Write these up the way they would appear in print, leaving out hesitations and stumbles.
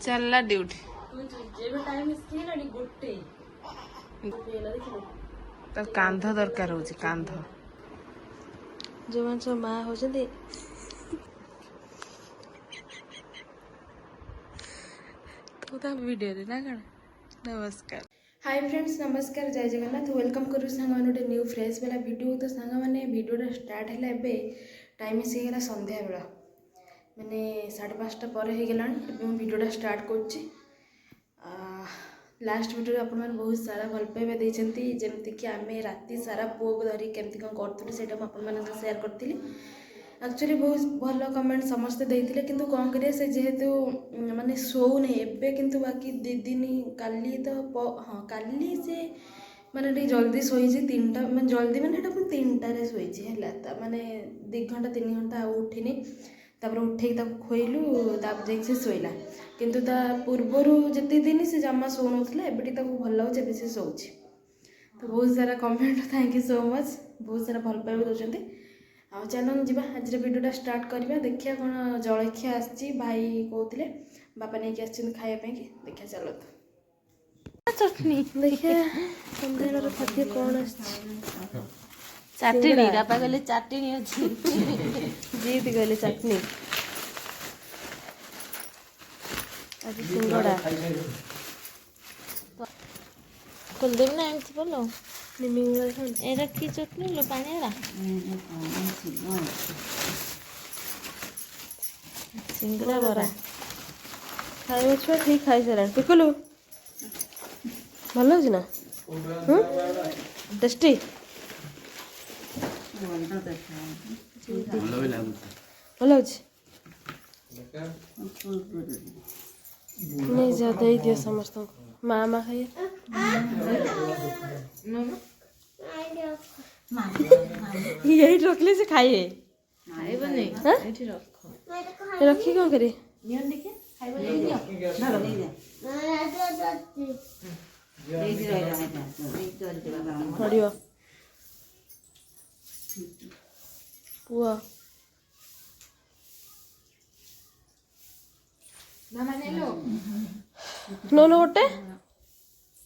चलला ड्यूटी तर कांध दरकार हो कांध जो मान सब माँ हो वीडियो ना कण नमस्कार हाय फ्रेंड्स नमस्कार जय जगन्नाथ वेलकम करू सांग गोटे न्यू फ्रेश वाला वीडियो तो सांग मैंने वीडियोटा स्टार्ट है टाइम आसीगला संध्या बेला मैंने 5:30 पर हो गला वीडियोटा स्टार्ट कर लास्ट वीडियो आप बहुत सारा भल पाइबा देती जमीक आम राति सारा पुओ को धरिक केमती कौन करूँ से सेयार करी एक्चुअली बहुत भल कमेंट समस्ते देते कि कौन करें से जेहेतु माने शोने एबे किंतु बाकी 2 दिन काली तो हाँ काली से माने जल्दी शोई 3टा मैं जल्दी मैंने 3टारे शोई माने 2 घंटा 3 घंटा उठिनी तापर उठे खोलु से शोला किंतु ता पूर्वर जिते दिन से जमा शो ना एबे भल लगे से शोची तो बहुत सारा comment thank you so much बहुत सारा भल पाइबा दौरान आ चलन जी आज वीडियोटा स्टार्ट करवा देखिए कौन जलखिया आसी भाई कहते बापा नहीं खायापी देखिए चलो चटनी देखिए सन्ध्या खाद्य कौन चटनी बापा कहले चटनी अच्छी जीत कहले चटनी आज सिंगड़ा कुलदेव ना एमती बोलो एरा की चटनी लो पानी सिंगड़ा बरा खाଇବା छुआ ठीक खाई सारा पिकुलु भल होची ना टेस्टी भल होची नहीं जा दे दियो समस्त माँ माँ खाइए यही रखले से खाइए रखी कौन करे पड़ियो पुआ नो नो गोटे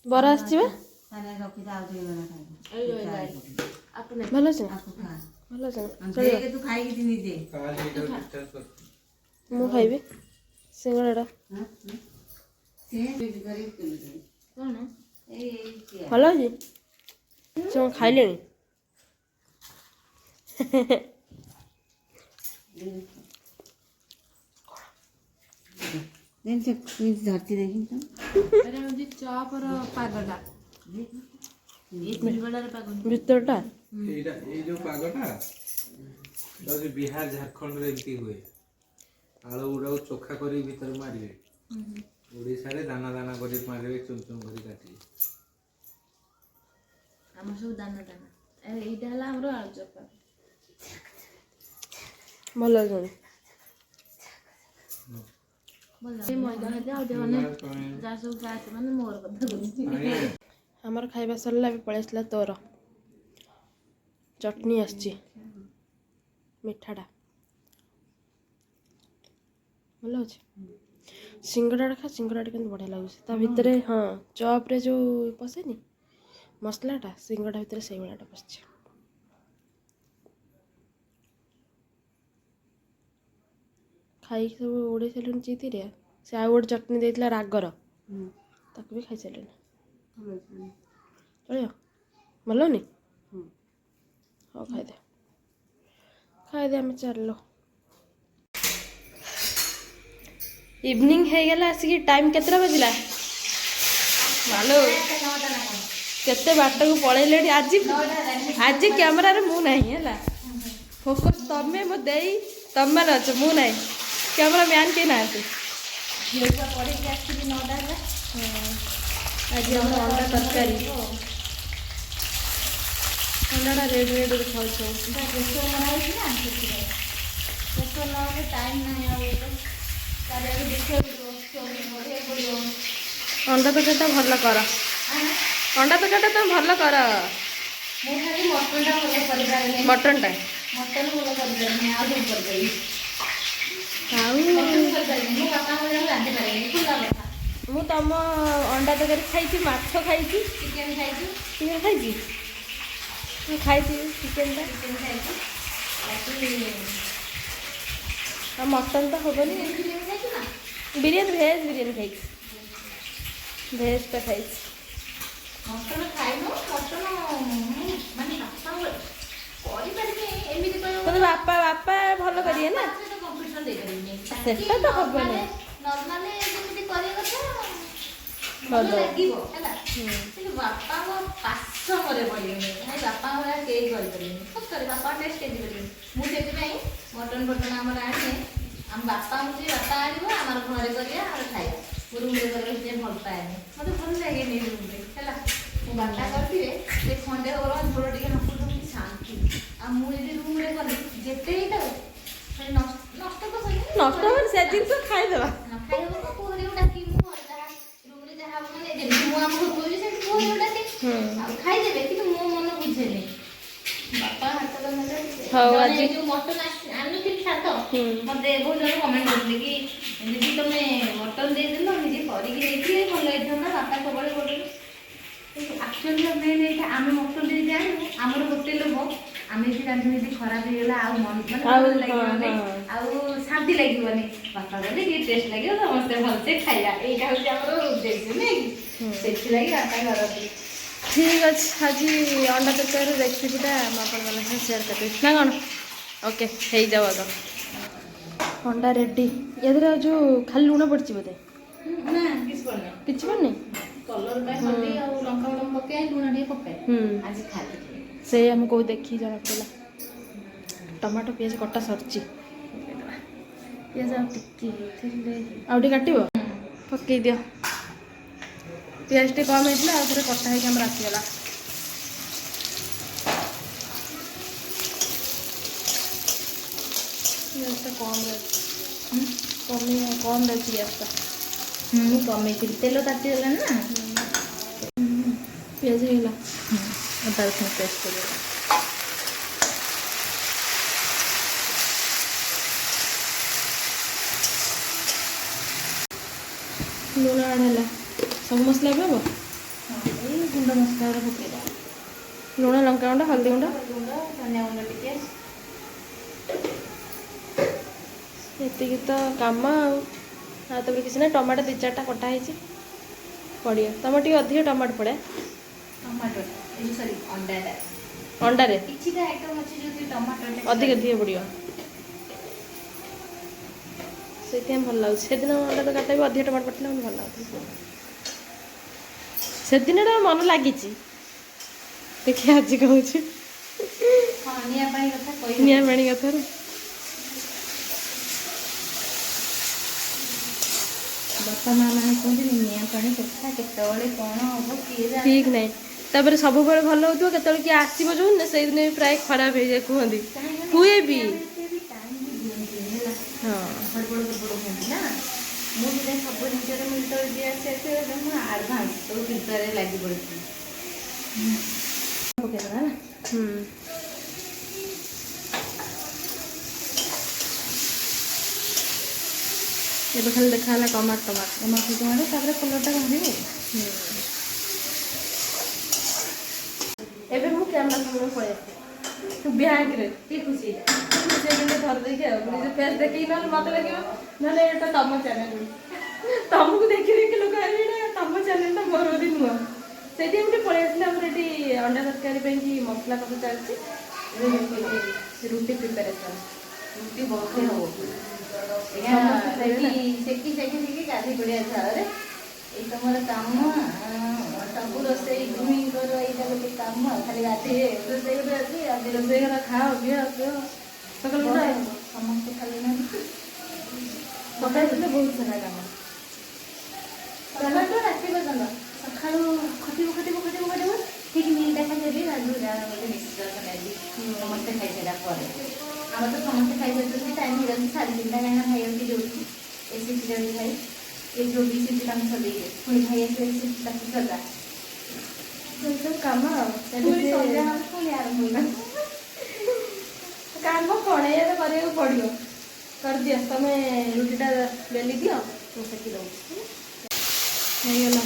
बरा आसछि भल अच्छे भल मु खाइबी सिंगड़ा भल अच्छे से खाइले धरती देखी चॉपर पागटा भितरटा जो पागटा बिहार झारखंड रे एमती हुए आलू गुड़ा चोखा करी भीतर मारे ओडिशा रे दाना दाना करी मारे चुन चुन करी काटी हम सब दाना दाना एटा हला हमरो आलू चोखा भल लागो आमर खाइबा सरला भी पड़ेसला तोर चटनी आसची मिठाटा भल अच्छे सिंगड़ा खा सिंगड़ा के बढ़िया लगे भितर हाँ चॉप रे जो पसेनी मसलाटा सिंगड़ा भितर से भायाटा पसचे खाई सब उड़े सारे चीती से आ गोटे चटनी देता रागर ताकू भी खाई सारे चलो भल नहीं हाँ खाईदे आम चलो इवनिंग हो गला आसिक टाइम केतरा बजला मालो केते बाट को पड़े आज आज कैमेरा मु नहीं है फोकस तमें मो दे तुम मैंने अच्छे मु नहीं कैमरा मैन के ना आज हम अंडा तरकारी अंडाटा रेड रेड खाऊ अंडा तरकारीटा भल कर अंडा तरकारीटा तुम भल कर मटन टा ଆଉ ମୁଁ ତମ ଅଣ୍ଡା ତରକାରୀ ଖାଇଛି, ମାଛ ଖାଇଛି, ଚିକେନ ଖାଇଛୁ, ଚିକେନ ଖାଇଛି, ମୁଁ ଖାଇଛି ଚିକେନଟା, ଚିକେନ ଖାଇଛୁ, ଆଉ ମଟନ୍ ତ ହବନି। ବିରିୟାନୀ ଖାଇଛୁ ନା? ବିରିୟାନୀ ଭେଜ୍ ବିରିୟାନୀ ଖାଇଛି, ଭେଜ୍ଟା ଖାଇଛି। ମଟନ ଖାଇନୁ? ମଟନ ମାନେ ବାପା କରିପାରିବେ ଏମିତି କହିବ। ତୋ ବାପା ଭଲ କରିବେ ନା? କମ୍ପିଟିସନ ଦେଇପାରିବିନି। ସେଟା ତ ହବନି। ନର୍ମାଲି ଯେମିତି କରିବା କଥା ଭଲ ଭଲ ଲାଗିବ ହେଲା, କିନ୍ତୁ ବାପାଙ୍କ ପାସମରେ ପଡ଼ିବନି। ଭାଇ ବାପାଙ୍କ ଭଳିଆ କେହି କରିପାରିବେନି, ସତରେ ବାପା ଟେଷ୍ଟ କେମିତି କରିବେନି। ମୁଁ ସେଥିପାଇଁ ମଟନ ଫଟନ ଆମର ଆଣିଲେ ଆମ ବାପାଙ୍କୁ ଯେ ବାପା ଆଣିବ ଆମର ଘରେ କରିବା ଆମର ଖାଇବା। ମୁଁ ରୁମ୍ରେ କରିବା ସେ ଭଲ ପାଏନି, ମୋତେ ଭଲ ଲାଗେନି ରୁମ୍ରେ ହେଲା। ମୋ ବାପା କରିଥିବେ ସେ ଖଣ୍ଡେ ହବ ଝୋଳ ଟିକେ ହାପୁଡ଼ୁ ଶାନ୍ତି। ଆଉ ମୁଁ ଯଦି ରୁମ୍ରେ କଲି ଯେତେ ହେଇଥାଉ ନଷ୍ଟ ତ ନଷ୍ଟ ହବନି, ସେ ଜିନିଷ ଖାଇଦେବା। ଖାଇଦେବ ତ ପୁଅରିକୁ ଡାକିବି, ମୁଁ ଯାହା ରୁମ୍ରେ ଯାହା ମାନେ ଯେମିତି ମୁଁ ଆମ ଘରକୁ ଯିବି ସେମିତି ପୁଅରିକୁ ଡାକେ ଆଉ ଖାଇଦେବେ, କିନ୍ତୁ ମୋ ମନ ବୁଝେନି। ବାପା ହାତ ହଉ ଆଜି ଯୋଉ ମଟନ ଆଣିନଥିଲି ସାତ ମତେ ବହୁତ ଜଣ କମେଣ୍ଟ କରିଥିଲେ କି ଦିଦି ତମେ ମଟନ ଦେଇଦେଲ ନିଜେ କରିକି ଦେଇଥିଲେ ଭଲ ହେଇଥାନ୍ତା, ବାପା ସବୁବେଳେ କରୁଛନ୍ତି। କିନ୍ତୁ ଆକ୍ଚୁଆଲି ମେନ୍ ଏଇଟା ଆମେ ମଟନ ଦେଇକି ଆଣିବୁ, ଆମର ଗୋଟେ ଲୋଭ ଆମେ ଯଦି ରାନ୍ଧି ଯଦି ଖରାପ ହେଇଗଲା ଆଉ ମାନେ ଭଲ ଲାଗିବନି, ଆଉ ଶାନ୍ତି ଲାଗିବନି। ବାପା ଗଲେ ଟିକେ ଟେଷ୍ଟ ଲାଗିବ, ସମସ୍ତେ ଭଲସେ ଖାଇବା, ଏଇଟା ହଉଛି ଆମର ଉଦ୍ଦେଶ୍ୟ ନାଇଁ କି? ସେଥିଲାଗି ବାପା କରନ୍ତି। ଠିକ୍ ଅଛି, ଆଜି ଅଣ୍ଡା ତରକାରୀର ରେସିପିଟା ମୁଁ ଆପଣମାନଙ୍କ ସାଙ୍ଗେ ସେୟାର କରିଦେବି ନା କ'ଣ? ଓକେ, ହେଇଯାଉ ଆଗ। ଅଣ୍ଡା ରେଡ଼ି। ଏଥିରେ ଯେଉଁ ଖାଲି ଲୁଣ ପଡ଼ିଛି ବୋଧେ? ନା କିଛି ପଡ଼ିନି, କିଛି ପଡ଼ିନି। କଲର ପାଇଁ ହଳଦୀ ଆଉ ଲଙ୍କା ଗୁଣ୍ଡ ପକାଏ, ଲୁଣ ଟିକେ ପକାଏ ଆଜି ଖାଲି। ସେଇଆ ମୁଁ କହୁ ଦେଖିକି ଜଣାପଡ଼ିଲା। ଟମାଟୋ ପିଆଜ କଟା ସରିଛି, ପିଆଜ ଆଉ ଟିକେ ଥିଲେ ଆଉ ଟିକେ କାଟିବ, ପକେଇ ଦିଅ। ପିଆଜ ଟିକେ କମ୍ ହେଇଥିଲା, ଆଉ ଥରେ କଟା ହେଇକି ଆମର ଆସିଗଲା। ପିଆଜଟା କମ୍ରେ ଅଛି, କମ୍ରେ ଅଛି ଗ୍ୟାସ୍ଟା। କମେଇଥିଲି, ତେଲ ତାତିଗଲାଣି ନା। ପିଆଜ ହେଇଗଲା, ଅଦା ରସୁଣ ପେଷ୍ଟ କରିବା। ଲୁଣ ଆଡ଼ ହେଲା, ସବୁ ମସଲା ଏବେ ହବ। ଏଇ ଗୁଣ୍ଡ ମସଲା ପକେଇବା, ଲୁଣ, ଲଙ୍କାଗୁଣ୍ଡ, ହଳଦୀ ଗୁଣ୍ଡ, ଗୁଣ୍ଡ, ଧନିଆ ଗୁଣ୍ଡ ଟିକେ। ଏତିକି ତ କାମ ଆଉ ତାପରେ କିଛି ନାହିଁ। ଟମାଟୋ 2-4ଟା କଟା ହେଇଛି, ପଡ଼ିବ। ତମର ଟିକେ ଅଧିକ ଟମାଟୋ ପଡ଼େ ଟମାଟୋ ସରି ଅଣ୍ଡାଟା, ଅଣ୍ଡାରେ, କିଛିଟା ଆଇଟମ୍ ଅଛି ଯଦି ଟମାଟୋ ଅଧିକ ପଡ଼ିବ, ସେଇଥିପାଇଁ ଭଲ ଲାଗୁଛି। ସେଦିନ ଅଣ୍ଡା ତରକାରୀଟା ବି ଅଧିକ ଟମାଟୋ ପଡ଼ିଥିଲା, ମୋତେ ଭଲ ଲାଗୁଥିଲା। ସେଦିନଟା ମନ ଲାଗିଛି, ଦେଖି ଆଜି କହୁଛି ନିଆଁ ପାଣି କଥା କହିବି। ନିଆଁ ପାଣି କଥାରେ ବାପା ମା ମାନେ କୁହନ୍ତିନି ନିଆଁ ପାଣି କଥା କେତେବେଳେ କ'ଣ ହବ କିଏ ଜାଣେ। ଠିକ୍ ନାହିଁ। ତାପରେ ସବୁବେଳେ ଭଲ ହେଉଥିବ, କେତେବେଳେ କିଏ ଆସିବ ଯେଉଁ ସେଇଦିନ ବି ପ୍ରାୟ ଖରାପ ହେଇଯାଏ, କୁହନ୍ତି, ହୁଏ ବି। ହଁ, ହଡ଼ବଡ଼ ହୁଅନ୍ତି ନା। ମୁଁ ସେଥିପାଇଁ ସବୁ ଜିନିଷରେ ମୁଁ ଯେତେବେଳେ ଯିଏ ଆସିବେ ମୁଁ ଆଡ଼ଭାନ୍ସ ସବୁ ଜିନିଷରେ ଲାଗି ପଡ଼ିଛି। ପକେଇଦେବା ହେଲା। ଏବେ ଖାଲି ଦେଖାହେଲା ଟମାଟୋ, ତାପରେ କଲର୍ଟା ବାହାରିବ। ଏବେ ମୁଁ କ୍ୟାମେରା ସାମନାକୁ ପଳେଇ ଆସିଛି ବ୍ୟାଙ୍କରେ, କି ଖୁସି ଧରି ଦେଇକି ଆଉ ନିଜ ଫେସ୍ ଦେଖିକି, ନହେଲେ ମୋତେ ଲାଗିବ ନହେଲେ ଏଇଟା ତମ ଚ୍ୟାନେଲ, ତମକୁ ଦେଖି ଦେଖି ଲୋକ ଏଇଟା ତମ ଚ୍ୟାନେଲଟା ମୋର ବି ନୁହଁ। ସେଇଠି ଏମିତି ପଳେଇ ଆସିଲେ। ଆମର ଏଠି ଅଣ୍ଡା ତରକାରୀ ପାଇଁକି ମସଲା କଷା ଚାଲିଛି, ରୁଟି ପ୍ରିପାରେସନ୍, ରୁଟି ବସେ ହବ, ସେକି ଗାଧି ପଡ଼ିଆ ଝାଳରେ। ଏଇ ତମର କାମ, ସବୁ ରୋଷେଇ ଗୃହିଣୀଙ୍କର ଏଇଟା ଗୋଟେ କାମ। ଖାଲି ଗାଧେଇ ରୋଷେଇ ଘରେ ଅଛି, ଆଜି ରୋଷେଇ ଘର ଖାଅ, ପିଅ, ସକାଳୁ ଉଠ, ସମସ୍ତେ ଖାଲି ନାହାନ୍ତି, ସକାଳୁ ଉଠିଲେ ବହୁତ ସାରା କାମ। ସକାଳୁ ରାତି ପର୍ଯ୍ୟନ୍ତ। ସକାଳୁ ଖଟିବ ଠିକ୍ 9ଟା ଖାଲି ହେବି, ଗାଧୁ ଯାହା ଗୋଟେ ନିଶ୍ଚିତ ନେବି ସମସ୍ତେ ଖାଇସାରିଲା ପରେ। ଆମର ତ ସମସ୍ତେ ଖାଇସାରିଛନ୍ତି, ଟାଇମ୍ ହେଇଯାଉଛି 3:30, କାହିଁକିନା ଭାଇ ଆଉଛି ଡ୍ୟୁଟି, ଏ ସିଫ୍ଟ ଯାଉଛି ଭାଇ, ଏ ଯେଉଁ ବି ସିଫ୍ଟ ତାଙ୍କୁ ସଜେଇବେ, ପୁଣି ଭାଇ ଆସିବେ ସିଫ୍ଟ ତାକୁ ସଜା, ସବୁ କାମ ଆଉ। ପୁଣି ସନ୍ଧ୍ୟା ହେବ ପୁଣି ଆରମ୍ଭ ହେଇଗଲା। କାମ କ'ଣ, ଏଇଆ ତ କରିବାକୁ ପଡ଼ିବ। କରିଦିଅ, ତମେ ରୁଟିଟା ବେଲି ଦିଅ, ମୁଁ ସେକି ଦେଉଛି। ହେଇଗଲା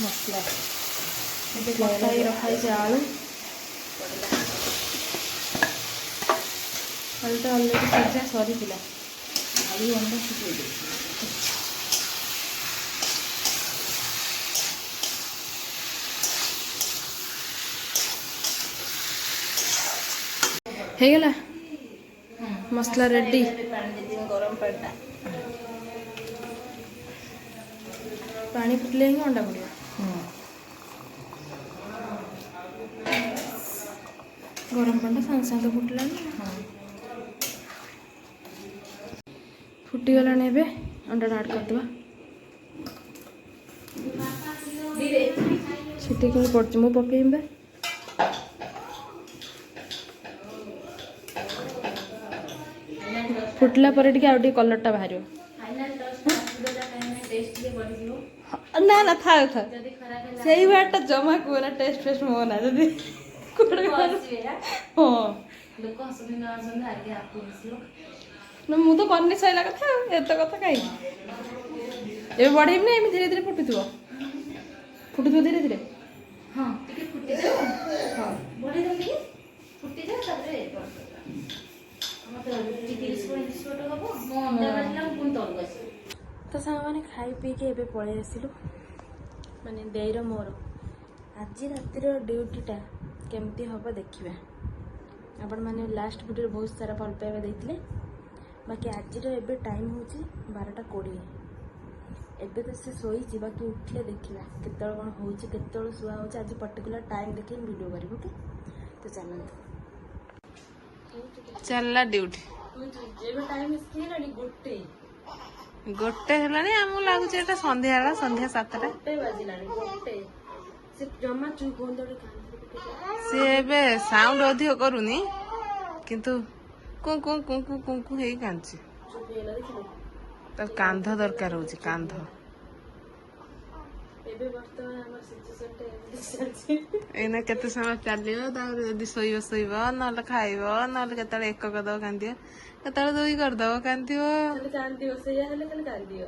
ମସଲା ଏବେ କଟା ହେଇ ରଖାହେଇଛି ଆଳୁ ଆଳୁଟା ଅଲରେଡ଼ି ସିଝା ସରିଥିଲା। ଆଳୁ ଅଣ୍ଡା ସିଝେଇ ଦେଇଛି। ହେଇଗଲା ମସଲା ରେଡି। ପାଣି ଦେଇଦେବି ଗରମ ପାଣିଟା। ପାଣି ଫୁଟିଲେ ହିଁ ଅଣ୍ଡା ପଡ଼ିବ। ଗରମ ପାଣିଟା ସାଙ୍ଗେ ସାଙ୍ଗେ ଫୁଟିଲାଣି। ଫୁଟିଗଲାଣି ଏବେ ଅଣ୍ଡାଟା ଆଡ଼୍ କରିଦେବା। ସେଠି କେମିତି ପଡ଼ୁଛି ମୁଁ ପକେଇବି ବା। ଫୁଟିଲା ପରେ ଟିକେ ଆଉ ଟିକେ କଲର୍ଟା ବାହାରିବ। ନା ନା ଥାଉ ଥାଉ ସେଇ ୱାର୍ଡଟା ଜମା କୁହନା। ଟେଷ୍ଟ ଫେଷ୍ଟ ମୋ ନା ଯଦି ହଁ ନା ମୁଁ ତ କରିନି ସଇଲା କଥା ଆଉ ଏତେ କଥା କାହିଁକି। ଏବେ ବଢ଼େଇବି ନା ଏମିତି ଧୀରେ ଧୀରେ ଫୁଟୁଥିବ ଧୀରେ ଧୀରେ। ହଁ ଟିକେ ଫୁଟିଯାଉ। ହଁ ବଢ଼େଇ ଦେବି ଟିକେ ଫୁଟିଯାଉ ତାପରେ ମୋତେ 30-35 ମିନିଟ୍ ହବ। ମୋ ଅଣ୍ଡା ବାଜିଲା ମୁଁ ପୁଣି ତଳକୁ ଆସିବି। ତ ସାଙ୍ଗମାନେ ଖାଇ ପିଇକି ଏବେ ପଳେଇ ଆସିଲୁ। ମାନେ ଦେଇର ମୋର ଆଜି ରାତିର ଡ୍ୟୁଟିଟା କେମିତି ହେବ ଦେଖିବା। ଆପଣମାନେ ଲାଷ୍ଟ ଭିଡ଼ିଓରେ ବହୁତ ସାରା ଭଲ ପାଇବା ଦେଇଥିଲେ। ବାକି ଆଜିର ଏବେ ଟାଇମ୍ ହେଉଛି 12:20। ଏବେ ତ ସେ ଶୋଇଛି, ବାକି ଉଠିଲେ ଦେଖିବା କେତେବେଳେ କ'ଣ ହେଉଛି, କେତେବେଳେ ଶୁଆ ହେଉଛି। ଆଜି ପର୍ଟିକୁଲାର ଟାଇମ୍ ଦେଖି ଭିଡ଼ିଓ କରିବୁ କି। ତ ଚାଲନ୍ତୁ ଚାଲିଲା ଡ୍ୟୁଟି। ଏବେ ଟାଇମ୍ ହେଲାଣି 1 ହେଲାଣି। ଆମକୁ ଲାଗୁଛି ଏଟା ସନ୍ଧ୍ୟା ହେଲା, ସନ୍ଧ୍ୟା 7ଟା। 1 ବାଜିଲାଣି 1। ସେ ଜମା ଚୁପ୍ ହୁଅନ୍ତୁ ଗୋଟେ କାମ। ସିଏ ଏବେ ସାଉଣ୍ଡ ଅଧିକ କରୁନି କିନ୍ତୁ କୁଁ କୁଁ ହେଇ କାନ୍ଦୁଛି। ଚୁପ୍ ହେଇଗଲା ଦେଖିଲୁ। ତାର କାନ୍ଧ ଦରକାର ହଉଛି, କାନ୍ଧ। ଏବେ ବର୍ତ୍ତମାନ ଆମର ସିଚୁଏସନଟା ଏମିତି ଚାଲିଛି। ଏଇନା କେତେ ସମୟ ଚାଲିବ, ତାପରେ ଯଦି ଶୋଇବ, ନହେଲେ ଖାଇବ, ନହେଲେ କେତେବେଳେ 1 କରିଦବ କାନ୍ଦିବ, କେତେବେଳେ 2 କରିଦବ କାନ୍ଦିବ। ଖାଲି କାନ୍ଦିବ, ସେଇଆ ହେଲେ ଖାଲି କାନ୍ଦିବ।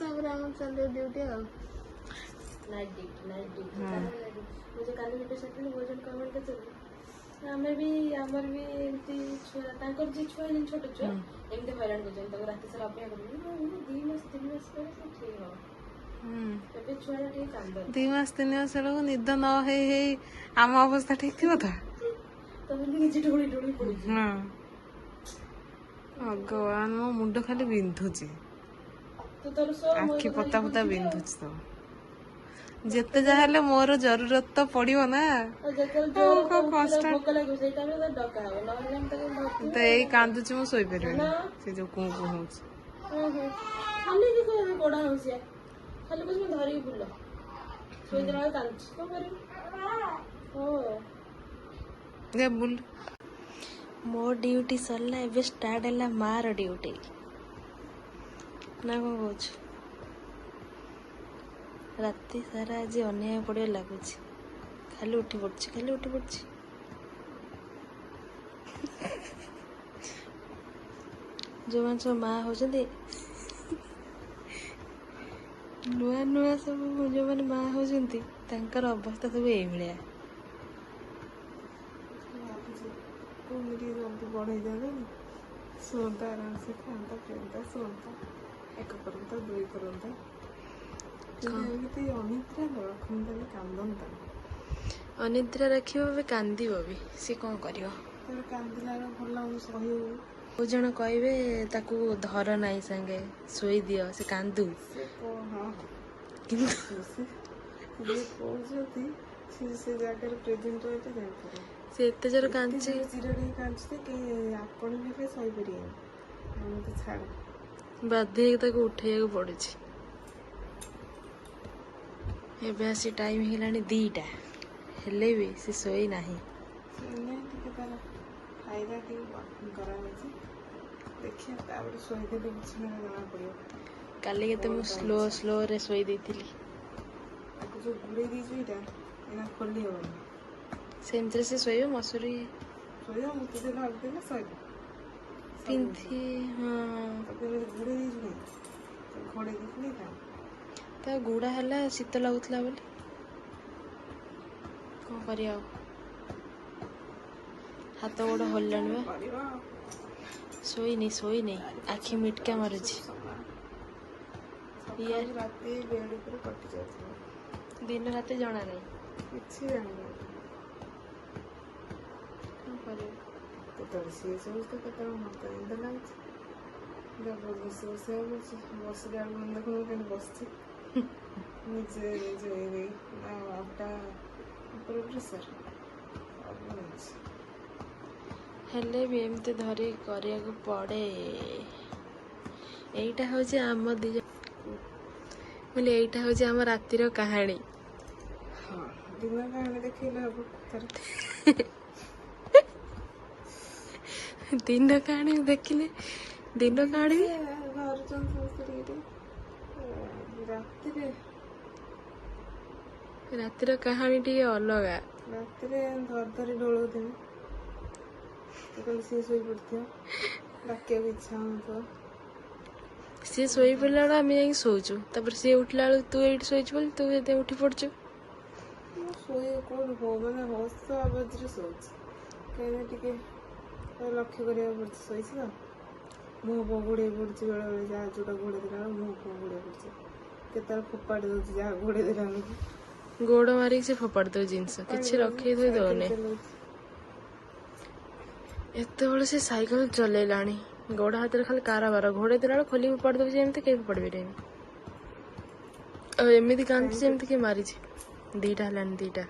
ତାପରେ ଆମର ଚାଲିବ ଡ୍ୟୁଟି ଆଉ। Night duty. ମୁଁ ଯେ କାଲି ଭିଡ଼ିଓ ଛାଡ଼ିଥିଲି ବହୁତ ଜଣ କମେଣ୍ଟ କରିଛନ୍ତି। ଆମର ବି ଏମିତି ଛୁଆ, ତାଙ୍କର ଯିଏ ଛୁଆ ହେଇଛନ୍ତି ଛୋଟ ଛୁଆ ଏମିତି ହଇରାଣ କରୁଛନ୍ତି। ତାକୁ ରାତି ସାରା ଅପେକ୍ଷା କରୁଛନ୍ତି। 2 ମାସ 3 ମାସ ପରେ ସେ ଠିକ୍ ହବ। ଏବେ ଛୁଆଟା ଟିକେ କାନ୍ଦ। 2 ମାସ 3 ମାସ ବେଳକୁ ନିଦ ନ ହେଇ ଆମ ଅବସ୍ଥା ଠିକ ଥିବ ତ। ତମେ ନିଜେ ଢୋଳି ପଡୁଛି। ଭଗବାନ ମୋ ମୁଣ୍ଡ ଖାଲି ବିନ୍ଧୁଛି, ତୁ ତୋର ଶୋ, ଆଖି ପତା ବିନ୍ଧୁଛି ତ। ଯେତେ ଯାହା ହେଲେ ମୋର ଜରୁରତ ତ ପଡିବ ନା। ଭୋକ ଲାଗିବ ସେଇ ଟାଇମରେ ଡକା ହବ, ନହେଲେ ତ ଏଇ କାନ୍ଦୁଛି, ମୁଁ ଶୋଇପାରିବିନି। ସେ ଯୋଉ କୁଁ ହଉଛି ଖାଲି ଗୋଡା ହଉସିଆ ଖାଲି କହୁଛି ଧରିକି ବୁଲ। ଶୋଇଦେଲା ବେଳେ କାନ୍ଦୁଛି, କଣ କରିବି। ବୁଲ। ମୋ ଡ୍ୟୁଟି ସରିଲା, ଏବେ ଷ୍ଟାର୍ଟ ହେଲା ମାର ଡ୍ୟୁଟି ନା କଣ କହୁଛୁ। ରାତି ସାରା ଆଜି ଅନେଇବାକୁ ପଡ଼ିବ ଲାଗୁଛି। ଖାଲି ଉଠି ପଡ଼ୁଛି। ଯେଉଁମାନେ ସବୁ ମା ହେଉଛନ୍ତି, ନୂଆ ସବୁ ଯେଉଁମାନେ ମା ହେଉଛନ୍ତି ତାଙ୍କର ଅବସ୍ଥା ସବୁ ଏଇଭଳିଆ। ଜଲ୍ଦି ବଢେଇ ଦିଅନ୍ତନି, ଶୁଅନ୍ତା ଆରାମସେ, ଖାଆନ୍ତା ପିଅନ୍ତା, ଶୁଅନ୍ତା, 1 କରନ୍ତା, 2 କରନ୍ତା। ଏମିତି ଅନିଦ୍ରା ରଖନ୍ତାନି, କାନ୍ଦନ୍ତା। ଅନିଦ୍ରା ରଖିବ ବି, କାନ୍ଦିବ ବି, ସେ କ'ଣ କରିବ। କାନ୍ଦିଲା ବେଳେ ଭଲ ଲାଗୁନି, ସହି ହଉନି। ବହୁତ ଜଣ କହିବେ ତାକୁ ଧର ନାହିଁ ସାଙ୍ଗେ ଶୋଇଦିଅ, ସେ କାନ୍ଦୁ। କିନ୍ତୁ କହୁଛନ୍ତି ସେ ଜାଗାରେ ପ୍ରେଜେଣ୍ଟ ରହିଲେ ଜାଣିପାରିବ। ସେ ଏତେ ଜୋର କାନ୍ଦୁଛି, ଚିରଡ଼ି କାନ୍ଦୁଛି କି ଆପଣ ବି ସହିପାରିବେନି। ଆମେ ତ ଛାଡ଼, ବାଧ୍ୟ ହେଇକି ତାକୁ ଉଠେଇବାକୁ ପଡୁଛି। ଏବେ ଆସି ଟାଇମ୍ ହେଇଗଲାଣି 2ଟା, ହେଲେ ବି ସେ ଶୋଇ ନାହିଁ। ଟିକେ ତାର ଖାଇବା ଟିକେ କରାହେଉଛି, ଦେଖିବା ତାପରେ ଶୋଇଦେଲେ କିଛି ଜଣା ପଡ଼ିବ। କାଲି କେତେ ମୁଁ ସ୍ଲୋରେ ଶୋଇ ଦେଇଥିଲି। ତାକୁ ଯୋଉ ଘୋଡ଼େଇ ଦେଇଛୁ ଏଇଟା ଏଇନା ଖୋଲି ହେବନି। ସେମିତିରେ ସେ ଶୋଇବ, ମଶୁରୀ ଶୋଇବ, ମୁତି ଦେଲେ ହଗିଦେଲେ ଶୋଇବ। ପିନ୍ଧି। ହଁ ତାକୁ ଘୋଡ଼େଇ ଦେଇଛୁ, ଘୋଡ଼େଇ ଦେଇଥିଲି। ତା ଗୁଡ଼ା ହେଲା ଶୀତ ଲାଗୁଥିଲା ବୋଲି କ'ଣ କରିବା ଆଉ ହାତ ଗୋଡ଼ ହଲିଲାଣି ବା ଶୋଇନି ଆଖି ମିଟକା ମାରୁଛି ଇଏ ରାତି ବେଡ୍ ଉପରେ କଟି ଯାଉଥିଲା ଦିନ ରାତି ଜଣା ନାହିଁ କିଛି ଜାଣିନି କ'ଣ କରିବ କେତେବେଳେ ସିଏ ଶୋଉଛି ତ କେତେବେଳେ ମତେ ନିଦ ଲାଗୁଛି ବସି ବସିଲା ବେଳକୁ ମନେ ଦେଖୁନ କେମିତି ବସିଛି ନିଜେ ଯୋଇ ଅଣ୍ଟା ଉପରେ ପ୍ରେସର ସବୁ ଅଛି ହେଲେ ବି ଏମିତି ଧରି କରିବାକୁ ପଡ଼େ ଏଇଟା ହେଉଛି ଆମ ଦି ବୋଲେ ଏଇଟା ହେଉଛି ଆମ ରାତିର କାହାଣୀ ହଁ ଦିନ କାହାଣୀ ଦେଖେଇଲେ ହବ ଥରେ ଦିନ କାହାଣୀ ଦେଖିଲେ ଦିନ କାହାଣୀ ଧରୁଛନ୍ତି ସମସ୍ତେ ଟିକେ ରାତିର କାହାଣୀ ଟିକେ ଅଲଗା ରାତିରେ ଧରି ଢୋଳଉଥିବେ ଯେତେବେଳେ ସିଏ ଶୋଇପଡ଼ିଥିବ ଡାକିବାକୁ ଇଚ୍ଛା ହଉନଥିବ ସିଏ ଶୋଇପଡ଼ିଲା ବେଳକୁ ଆମେ ଯାଇକି ଶୋଉଛୁ ତାପରେ ସିଏ ଉଠିଲା ବେଳକୁ ତୁ ଏଇଠି ଶୋଇଛୁ ବୋଲି ତୁ ଏତେ ଉଠି ପଡ଼ୁଛୁ ଶୋଇ କୋଉଠି ମାନେ ହସ ଆବାଜରେ ଶୋଉଛି କାହିଁକିନା ଟିକେ ଲକ୍ଷ୍ୟ କରିବାକୁ ପଡୁଛି ଶୋଇଛି ତ ମୁହଁ ଫୁହଁ ଘୋଡ଼େଇ ପଡୁଛି ବେଳେବେଳେ ଯାହା ଯୋଉଟା ଘୋଡ଼େଇ ଦେଲା ବେଳକୁ ମୁହଁ ଫୁହଁ ଘୋଡ଼େଇ ପଡୁଛି କେତେବେଳେ ଫୋପାଡ଼ି ଦଉଛି ଯାହା ଘୋଡ଼େଇ ଦେଲା ବେଳକୁ ଗୋଡ଼ ମାରିକି ସେ ଫୋପାଡ଼ି ଦଉ ଜିନିଷ କିଛି ରଖେଇ ଥୋଇ ଦଉନି ଏତେବେଳେ ସେ ସାଇକେଲ ଚଲେଇଲାଣି ଗୋଡ଼ ହାତରେ ଖାଲି କାରବାର ଘୋଡ଼େଇ ଦେଲା ବେଳକୁ ଖୋଲି ଫୋପାଡ଼ି ଦେଉଛି ଏମିତି କେହି ଫୋପାଡ଼ି ପାରିବେନି ଆଉ ଏମିତି କାନ୍ଦୁଛି ଯେମିତି କିଏ ମାରିଛି 2ଟା ହେଲାଣି 2ଟା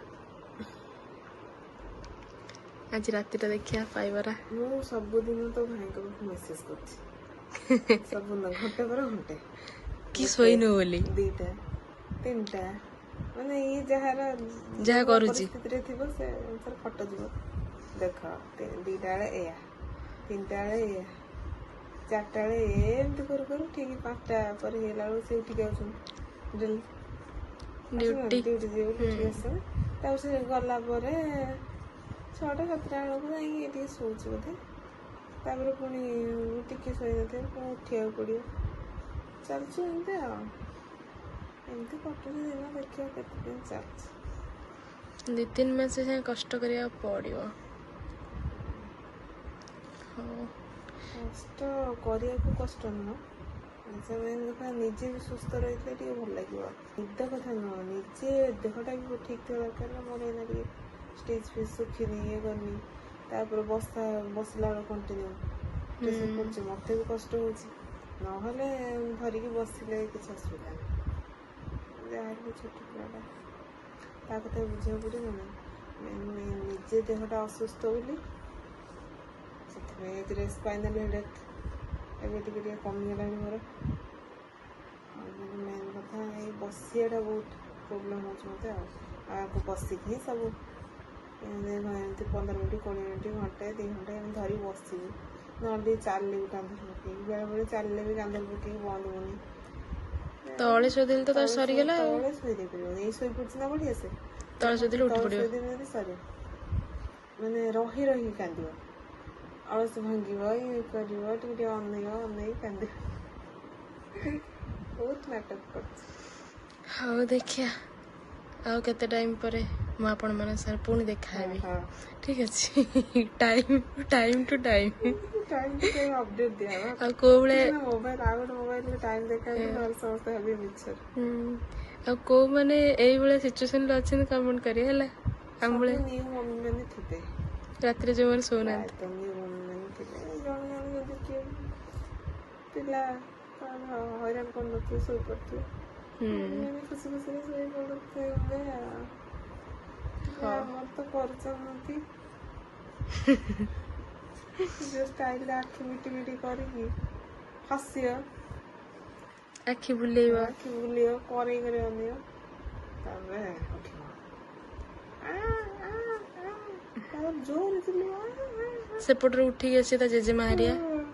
ଆଜି ରାତିଟା ଦେଖିବା ପାଇବରା ମୁଁ ସବୁଦିନ ତ ଭାଇଙ୍କ ପାଖକୁ ମେସେଜ କରୁଛି ସବୁଦିନ ଘଣ୍ଟେ ପରେ ଘଣ୍ଟେ କି ଶୋଇନୁ ବୋଲି 2ଟା 3ଟା ମାନେ ଇଏ ଯାହା କରୁଛି ପରିସ୍ଥିତିରେ ଥିବ ସେ ଅନୁସାରେ ଫଟୋ ଯିବ ଦେଖ 2ଟା ବେଳେ ଏଇଆ 3ଟା ବେଳେ ଏଇଆ 4ଟା ବେଳେ ଏମିତି କରୁ କରୁ ଠିକ 5ଟା ପରେ ହେଇଗଲା ବେଳକୁ ସେ ଉଠିକି ଆଉଛନ୍ତି ଡ୍ୟୁଟି ଯିବେ ଉଠିକି ଆସିବେ ତାପରେ ସେ ଗଲା ପରେ 6ଟା 7ଟା ବେଳକୁ ଯାଇକି ଟିକେ ଶୋଉଛି ବୋଧେ ତାପରେ ପୁଣି ଟିକେ ଶୋଇନଥିବେ ପୁଣି ଉଠିବାକୁ ପଡ଼ିବ ଚାଲିଛି ଏମିତି ଆଉ ଏମିତି କଟୁଛି ଦିନ ଦେଖିବା କେତେ ଦିନ ଚାଲିଛି 2-3 ମାସ ଯାଏଁ କଷ୍ଟ କରିବାକୁ ପଡ଼ିବ ହଉ କଷ୍ଟ କରିବାକୁ କଷ୍ଟ ନୁହଁ କଥା ନିଜେ ବି ସୁସ୍ଥ ରହିଥିଲେ ଟିକେ ଭଲ ଲାଗିବ ନିଦ କଥା ନୁହଁ ନିଜେ ଦେହଟା ବି ଠିକ୍ ଥିବା ଦରକାର ନା ମୋର ଏଇନା ଟିକେ ଷ୍ଟେଜ୍ ଫେଜ୍ ଶୁଖିନି ଇଏ କରିନି ତାପରେ ବସିଲା ବେଳକୁ କଣ୍ଟିନ୍ୟୁ ପ୍ରେସର ପଡ଼ୁଛି ମୋତେ ବି କଷ୍ଟ ହେଉଛି ନହେଲେ ଧରିକି ବସିଲେ କିଛି ଅସୁବିଧା ନାହିଁ ଯାହାହେଲେ ଛୋଟ ପିଲାଟା ତା କଥା ବୁଝିବାକୁ ପଡ଼ିବ ନା ନିଜେ ଦେହଟା ଅସୁସ୍ଥ ବୋଲି ସେଥିପାଇଁ ଏଥିରେ ସ୍ପାଇନାଲ୍ ହେଡ଼େକ୍ ଏବେ ଟିକେ ଟିକେ କମିଗଲାଣି ମୋର ଆଉ ମେନ୍ କଥା ଏଇ ବସିବାଟା ବହୁତ ପ୍ରୋବ୍ଲେମ୍ ହେଉଛି ମୋତେ ଆଉ ଆକୁ ବସିକି ହିଁ ସବୁ ଏମିତି 15 ମିନିଟ୍ 20 ମିନିଟ୍ ଘଣ୍ଟେ 2 ଘଣ୍ଟା ଏମିତି ଧରି ବସିବି ନହେଲେ ଟିକେ ଚାଲିବି କାନ୍ଧରେ ପକେଇକି ବେଳେବେଳେ ଚାଲିଲେ ବି କାନ୍ଧରେ ପକେଇକି ବନ୍ଦ ହେଉନି ତଳେ ଶୋଇଦେଲେ ତ ତାର ସରିଗଲା ତଳେ ଶୋଇ ଦେଇପାରିବନି ଏଇ ଶୋଇପଡ଼ୁଛି ନା ବଢ଼ିଆ ସେ ତଳେ ଶୋଇଦେଲେ ଉଠି ପଡ଼ିବ ଶୋଇଦେବି ଯଦି ସରେ ମାନେ ରହି କାନ୍ଦିବ ଆଳସ ଭାଙ୍ଗିବ ଇଏ କରିବ ଟିକେ ଟିକେ ଅନେଇ କାନ୍ଦିବ ବହୁତ ନାଟକ କରୁଛି ହଉ ଦେଖିଆ ଆଉ କେତେ ଟାଇମ୍ ପରେ ମୁଁ ଆପଣମାନଙ୍କ ସାଙ୍ଗରେ ପୁଣି ଦେଖା ହେବି ଠିକ୍ ଅଛି ଟାଇମ୍ ଟୁ ଟାଇମ୍ ଅପଡେଟ୍ ଦିଆହବ ଆଉ କୋଉ ବେଳେ ମୋବାଇଲ ଆଉ ଗୋଟେ ମୋବାଇଲରେ ଟାଇମ୍ ଦେଖାହେବ ନହେଲେ ସମସ୍ତେ ଭାବିବେ ମିଛରେ ଆଉ କୋଉ ମାନେ ଏଇଭଳିଆ ସିଚୁଏସନରେ ଅଛନ୍ତି କମେଣ୍ଟ କରିବେ ହେଲା ଆମ ବେଳେ ନିଉ ମମି ମାନେ ଥିବେ ରାତିରେ ଯୋଉମାନେ ଶୋଉନାହାନ୍ତି ନିଉ ମମି ମାନେ ଥିବେ ଜଣେ ଜଣେ ଯଦି କିଏ ପିଲା ହଇରାଣ କରୁନଥିବେ ଶୋଇପଡ଼ୁଥିବେ ଖୁସି ଖୁସିରେ ଶୋଇପଡ଼ୁଥିବେ ଆମର ତ କରୁଛନ୍ତି ଯୋଉ ଷ୍ଟାଇଲରେ ଆଖି ମିଟି କରିକି ହସିବ ଆଖି ବୁଲେଇବ କରେଇ କରି ଅନେଇବ ତାପରେ ଉଠିବ ଜୋରରେ ଚିଲେଇବ ସେପଟରୁ ଉଠିକି ଆସି ତା ଜେଜେମା ହାରିଆ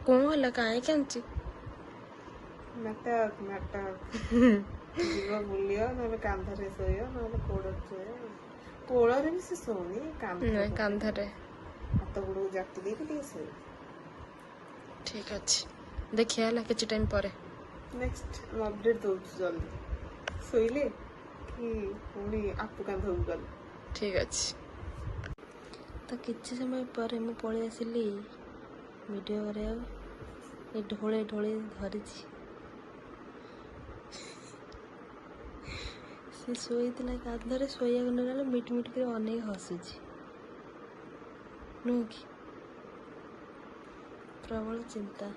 କଣ ହେଲା କାହିଁ କାନ୍ଦୁଛି ନାଟକ ଯିବ ବୁଲିବ ନହେଲେ କାନ୍ଧରେ ଶୋଇବ ନହେଲେ କୋଳରେ ଶୋଇବ କୋଳରେ ବି ସେ ଶୋଉନି କାନ୍ଧରେ ହାତ ଗୋଡ଼କୁ ଜାକି ଦେଇକି ଟିକେ ଶୋଇବ ଠିକ୍ ଅଛି ଦେଖିବା ହେଲା କିଛି ଟାଇମ୍ ପରେ ନେକ୍ସଟ ମୁଁ ଅପଡେଟ୍ ଦଉଛି ଜଲ୍ଦି ଶୋଇଲେ କି ପୁଣି ଆପୁ କାନ୍ଧକୁ ଗଲେ। ଠିକ୍ ଅଛି। ତ କିଛି ସମୟ ପରେ ମୁଁ ପଳେଇ ଆସିଲି ଭିଡ଼ିଓ କରିବାକୁ। ଏ ଢୋଳେ ଢୋଳେ ଧରିଛି। ସେ ଶୋଇଥିଲା କାନ୍ଧରେ, ଶୋଇବାକୁ ନେଲା ମିଟି ମିଟି କରି ଅନେଇକି ହସୁଛି, ନୁହେଁ କି? ପ୍ରବଳ ଚିନ୍ତା।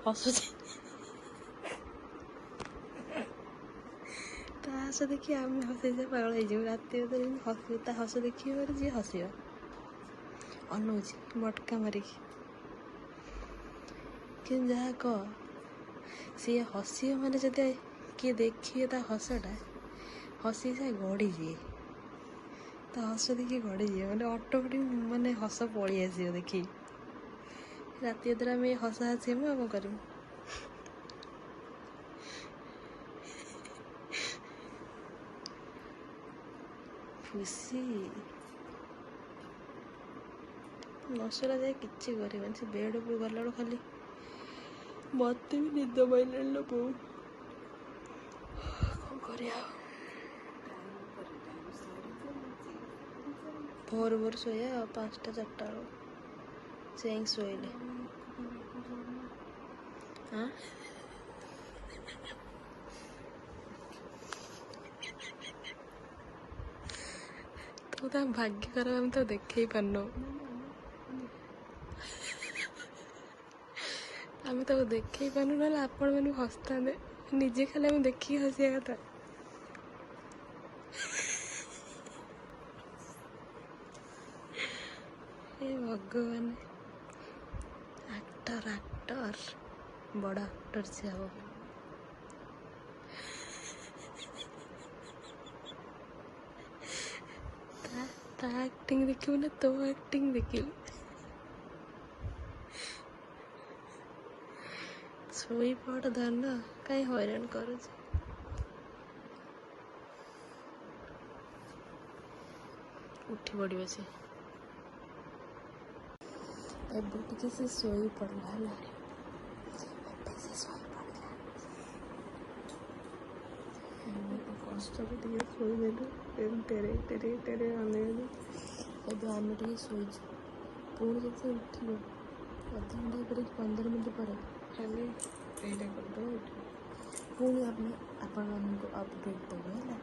ହସୁଛି। ତା ହସ ଦେଖି ଆମେ ହସେଇছে ପାଗଳ ହେଇଯିବୁ। ରାତି ଅଧରେ ଯେମିତି ହସିବ, ତା ହସ ଦେଖିବ ପରେ ଯିଏ ହସିବ। ଅନଉଛି ମଟକା ମାରିକି। କିନ୍ତୁ ଯାହା କହ, ସିଏ ହସିବ ମାନେ ଯଦି କିଏ ଦେଖିବେ ତା ହସଟା, ହସି ସେ ଗଡ଼ିଯିବେ। ତା ହସ ଦେଖି ଗଡ଼ିଯିବେ, ମାନେ ଅଟୋମେଟିକ୍ ମାନେ ହସ ପଳେଇ ଆସିବ ଦେଖିକି। ରାତି ଅଧରେ ଆମେ ହସା ହସି ହେମୁ, ଆଉ କ'ଣ କରିବୁ? ଖୁସି ନଶରା ଯାଏ କିଛି କରିବନି। ସେ ବେଡ୍ ଉପରୁ ଗଲାବେଳୁ ଖାଲି ମତେ ବି ନିଦ ମାଇଲାଣି ଲୋ ବୋଉ। କ'ଣ କରିବା? ଭୋର ଭୋର ଶୋଇବା ଆଉ 5ଟା 4ଟା ବେଳକୁ ସେ ଯାଇକି ଶୋଇଲେ। ତୁ ତା ଭାଗ୍ୟ ଖରାପ, ଆମେ ତ ଦେଖେଇ ପାରୁନୁ। ଆମେ ତାକୁ ଦେଖେଇ ପାରୁନୁ, ନହେଲେ ଆପଣମାନେ ହସିଥାନ୍ତେ। ନିଜେ ଖାଲି ଆମେ ଦେଖିକି ହସିବା କଥା। ଏ ଭଗବାନ, ଆକ୍ଟର ବଡ଼ ଆକ୍ଟର ସେ ହବ। ତା ଆକ୍ଟିଂ ଦେଖିବୁ ନା ତୋ ଆକ୍ଟିଂ ଦେଖିବୁ? ଶୋଇପଡ଼ ଧନ, କାହିଁ ହଇରାଣ କରୁଛି। ଉଠି ପଡ଼ିବ ସେ। ଏବେ ଟିକେ ସେ ଶୋଇ ପଡ଼ିଲା ହେଲା। ଏବେ ସେ ଶୋଇ ପଡ଼ିଲା। କଷ୍ଟରେ ଟିକେ ଶୋଇଦେଲୁ, ଟେରେ ଅନେଇଲୁ। ଏବେ ଆମେ ଟିକେ ଶୋଇଛୁ। ପୁଣି ଯଦି ସେ ଉଠିବ ଅଧଘଣ୍ଟା ପରେ 15 ମିନିଟ୍ ପରେ, ଖାଲି ଏଇଟା କରିଦେବ, ଉଠିବ। ପୁଣି ଆମେ ଆପଣମାନଙ୍କୁ ଅପଡ଼େଟ୍ ଦେବୁ ହେଲା।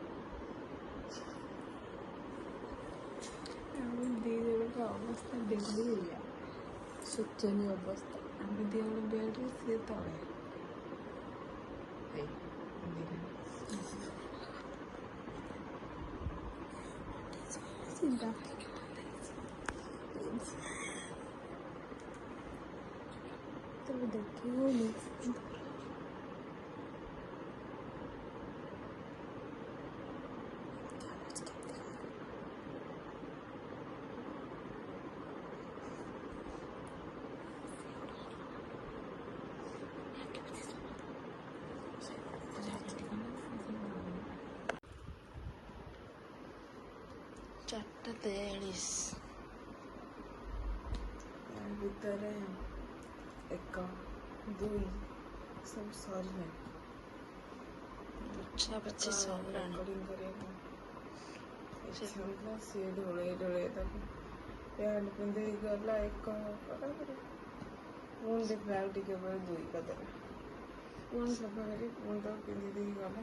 ଆମ ଦୁଇ ଜଣଙ୍କ ଅବସ୍ଥା ଡେଲି ଏଇଆ, ଶୋଚନୀୟ ଅବସ୍ଥା। ଆମେ ଦୁଇ ଜଣ ବେଡ଼ରେ, ସିଏ ତଳେ। ତମେ ଦେଖି ହଉନି। ଚାରିଟା 43। ଭିତରେ 1 2 ସବୁ ସରିଲାଣି। ପୋଛାପୋଛି ସରିଲାଣି। ରେକର୍ଡ଼ିଂ କରିବାକୁ ଇଚ୍ଛା ହେଉଥିଲା। ସିଏ ଢୋଳେଇ ତାକୁ ପ୍ୟାଣ୍ଟ ପିନ୍ଧେଇ ଗଲା 1 କଲାପରେ, ପୁଣି ଦେଖିଲା ଆଉ ଟିକେ ପରେ 2 କରିଦେଲା। ପୁଣି ସଫା କରି ପୁଣି ତାକୁ ପିନ୍ଧି ଦେଇକି ଗଲା।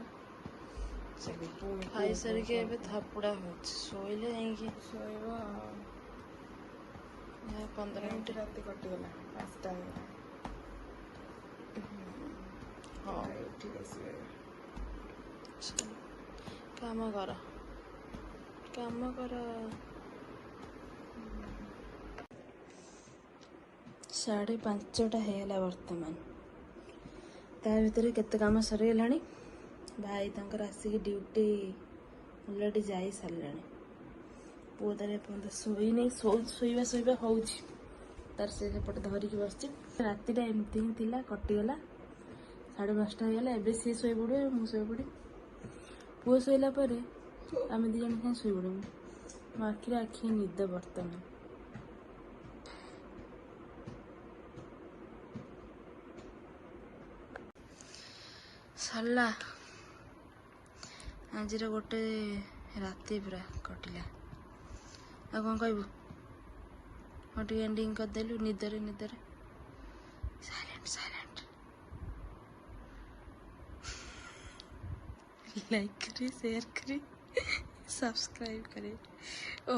ପୁଣି ଖାଇସାରିକି ଏବେ ଥାପୁଡ଼ା ହେଉଛି। ଶୋଇଲେ ଯାଇକି ଶୋଇବ। 15 ମିନିଟ୍। ରାତି କଟିଗଲା, 5ଟା ହେଇଗଲା। ହଁ, ଉଠିକି ଆସିବେ। କାମ କର। 5:30 ହେଇଗଲା ବର୍ତ୍ତମାନ। ତା ଭିତରେ କେତେ କାମ ସରିଗଲାଣି। ଭାଇ ତାଙ୍କର ଆସିକି ଡ୍ୟୁଟି ଅଲରେଡ଼ି ଯାଇ ସାରିଲାଣି। ପୁଅ ତାର ଏପର୍ଯ୍ୟନ୍ତ ଶୋଇନି, ଶୋଇବା ହେଉଛି। ତାର ସେ ସେପଟେ ଧରିକି ବସିଛି। ରାତିଟା ଏମିତି ହିଁ ଥିଲା, କଟିଗଲା। 5:30 ହେଇଗଲା। ଏବେ ସିଏ ଶୋଇପଡ଼ିବ, ମୁଁ ଶୋଇପଡ଼ିବି। ପୁଅ ଶୋଇଲା ପରେ ଆମେ 2 ଜଣ ସାଙ୍ଗେ ଶୋଇପଡ଼ିବୁ। ମୋ ଆଖିରେ ନିଦ ବର୍ତ୍ତମାନ। ସରିଲା ଆଜିର ଗୋଟେ ରାତି ପୁରା କଟିଲା। ଆଉ କ'ଣ କହିବୁ? ହଁ ଟିକେ ଏଣ୍ଡିଙ୍ଗ କରିଦେଲୁ ନିଦରେ ନିଦରେ। Silent silent. लाइक करिए, शेयर करिए, सब्सक्राइब करिए, ओ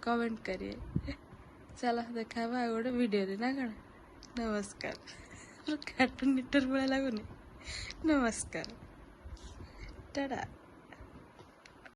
कमेंट करिए। चलो देखा गोटे वीडियो ना कण। नमस्कार। कार्टून नेटवर्क भाया लगुनि। नमस्कार, टाटा।